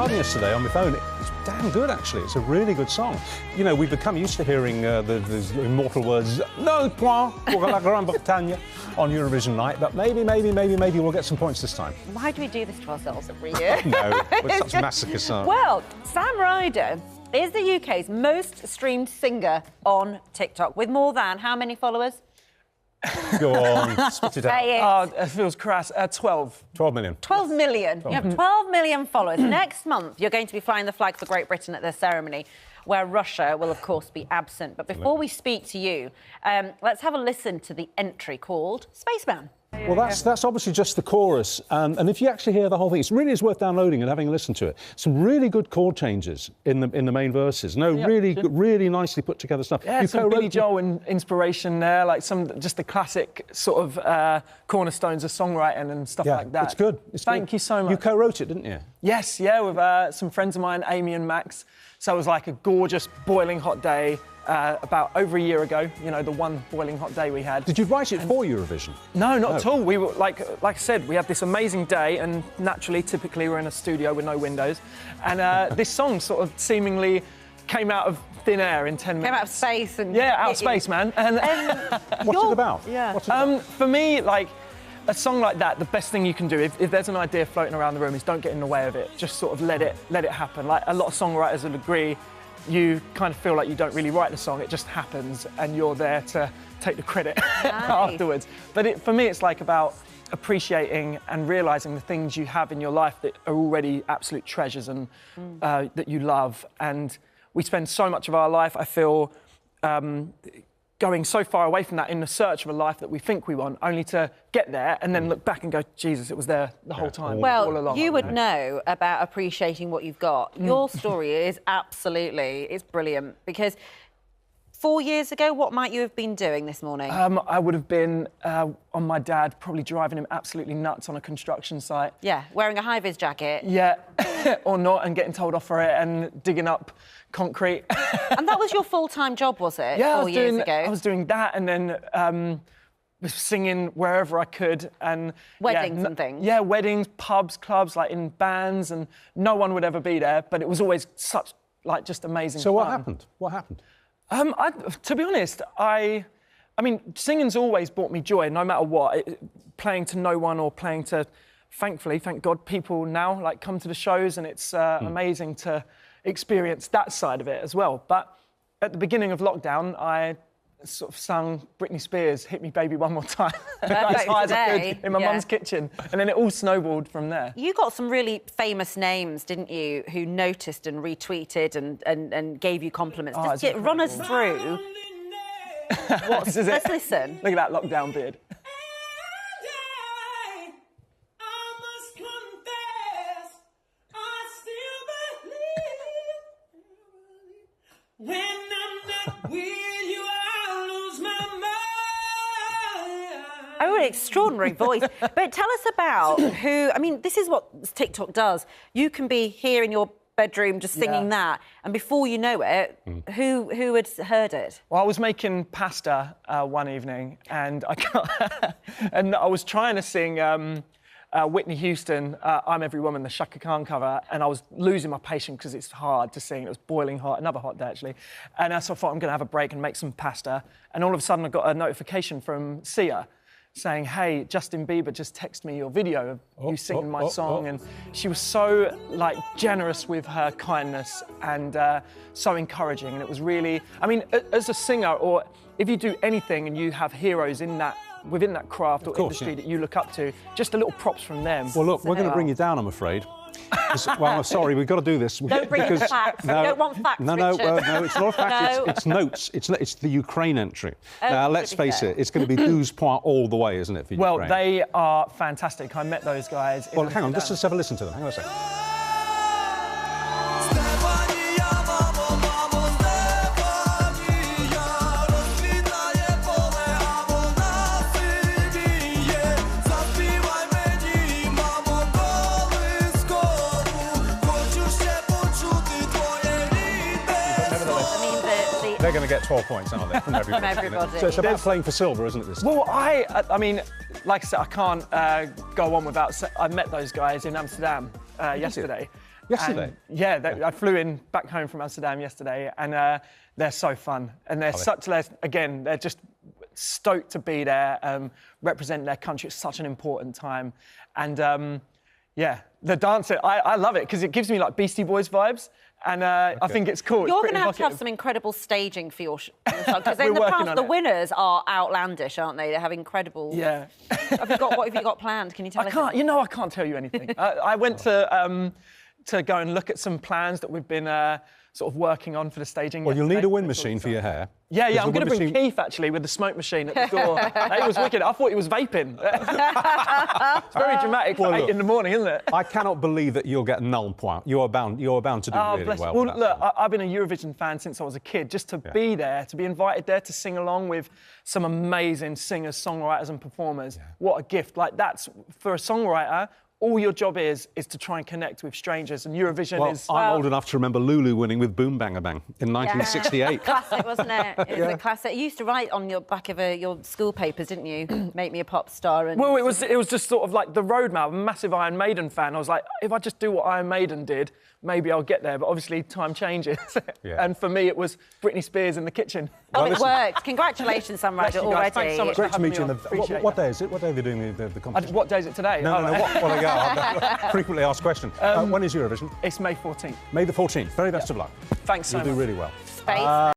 driving yesterday on my phone. It's damn good, actually. It's a really good song. You know, we've become used to hearing the immortal words "No point pour la Grande-Bretagne" on Eurovision night, but maybe we'll get some points this time. Why do we do this to ourselves every year? No, we're such masochists. Well, Sam Ryder is the UK's most streamed singer on TikTok, with more than how many followers? Go on, spit it out. Say it. Oh, it feels crass. 12. 12 million. 12 million. You have 12 million followers. Next month, you're going to be flying the flag for Great Britain at their ceremony, where Russia will, of course, be absent. But before we speak to you, let's have a listen to the entry called Spaceman. Well, that's obviously just the chorus, and if you actually hear the whole thing, it really is worth downloading and having a listen to it. Some really good chord changes in the main verses. Really nicely put together stuff. Yeah, some Billy Joel inspiration there, like just the classic sort of cornerstones of songwriting and stuff like that. It's good. Thank you so much. You co-wrote it, didn't you? Yes, yeah, with some friends of mine, Amy and Max. So it was like a gorgeous, boiling hot day. About over a year ago, you know, the one boiling hot day we had. Did you write it for Eurovision? No, not at all. We were like I said, we had this amazing day, and naturally, typically, we're in a studio with no windows, and this song sort of seemingly came out of thin air in 10 minutes. Came out of space and out of space, man. And what's it about? Yeah. What's it about? For me, like a song like that, the best thing you can do if there's an idea floating around the room is don't get in the way of it. Just sort of let it happen. Like a lot of songwriters will agree. You kind of feel like you don't really write the song, it just happens, and you're there to take the credit afterwards. But for me, it's like about appreciating and realising the things you have in your life that are already absolute treasures and that you love. And we spend so much of our life, I feel, going so far away from that in the search of a life that we think we want, only to get there and then look back and go, Jesus, it was there the whole time. Well, all along, you would know about appreciating what you've got. Your story is it's brilliant, because 4 years ago, what might you have been doing this morning? I would have been on my dad, probably driving him absolutely nuts on a construction site. Yeah, wearing a high-vis jacket. Yeah, or not, and getting told off for it and digging up concrete. And that was your full-time job, was it? Yeah, 4 years ago? I was doing that, and then was singing wherever I could. And weddings and things? Yeah, weddings, pubs, clubs, like in bands, and no one would ever be there, but it was always such, like, just amazing So fun. what happened? What happened? To be honest, I mean, singing's always brought me joy, no matter what. Playing to no one or playing to, thankfully, thank God, people now like come to the shows, and it's amazing to experience that side of it as well. But at the beginning of lockdown, I sort of sung Britney Spears' "Hit Me Baby One More Time" as high as I could in my mum's kitchen, and then it all snowballed from there. You got some really famous names, didn't you, who noticed and retweeted and gave you compliments. Just run us through. Let's listen. Look at that lockdown beard. Oh, an extraordinary voice. But tell us about who... I mean, this is what TikTok does. You can be here in your bedroom just singing that, and before you know it, who had heard it? Well, I was making pasta one evening, and I was trying to sing Whitney Houston, I'm Every Woman, the Shaka Khan cover, and I was losing my patience because it's hard to sing. It was boiling hot, another hot day, actually. And so I thought I'm going to have a break and make some pasta. And all of a sudden, I got a notification from Sia saying, hey, Justin Bieber just texted me your video of you singing my song. And she was so, like, generous with her kindness and so encouraging. And it was really... I mean, as a singer, or if you do anything and you have heroes in that within that craft or industry that you look up to, just a little props from them. Well, look, we're going to bring you down, I'm afraid. Well, I'm sorry, we've got to do this. Don't bring us facts. No, we don't want facts, no, it's not facts. It's notes. It's the Ukraine entry. Now, let's face it, it's going to be 12 points all the way, isn't it, for Ukraine? Well, they are fantastic. I met those guys. Well, hang on, just have a listen to them. Hang on a second. They're going to get 12 points, aren't they? From everybody. From everybody. So it's about playing for silver, isn't it, this time? Well, I mean, like I said, I can't go on without... I met those guys in Amsterdam yesterday, Yesterday? And, yeah, I flew in back home from Amsterdam yesterday, and they're so fun. And they're they're just stoked to be there, representing their country. It's such an important time. And yeah, the dance, I love it because it gives me like Beastie Boys vibes. And I think it's cool. You're going to have some incredible staging for your song. Because in the We're past, working on the it. winners are outlandish, aren't they? They have incredible... Yeah. What have you got planned? Can you tell us? I can't tell you anything. I went to go and look at some plans that we've been sort of working on for the staging. Well, you'll need a wind machine for your hair. Yeah, I'm going to bring machine... Keith, actually, with the smoke machine at the door. It was wicked. I thought he was vaping. It's very dramatic for 8 in the morning, isn't it? I cannot believe that you'll get null point. You're bound to do really well. Well, look, I've been a Eurovision fan since I was a kid. Just to be there, to be invited there to sing along with some amazing singers, songwriters and performers. Yeah. What a gift. Like, that's, for a songwriter, all your job is to try and connect with strangers, and Eurovision is... I'm old enough to remember Lulu winning with Boom Bang a Bang in 1968. Classic, wasn't it? It was a classic. You used to write on your back of your school papers, didn't you? Make me a pop star. And well, it was just sort of like the roadmap. I'm a massive Iron Maiden fan. I was like, if I just do what Iron Maiden did, maybe I'll get there. But obviously, time changes. Yeah. And for me, it was Britney Spears in the kitchen. Oh, it worked. Congratulations, Sam Ryder, already. Thanks so much. Great to meet you. What day is it? What day are they doing the competition? What day is it today? No. Frequently asked question. When is Eurovision? It's May 14th. May the 14th. Very best of luck. Thanks so much. You'll do really well. Spaceman.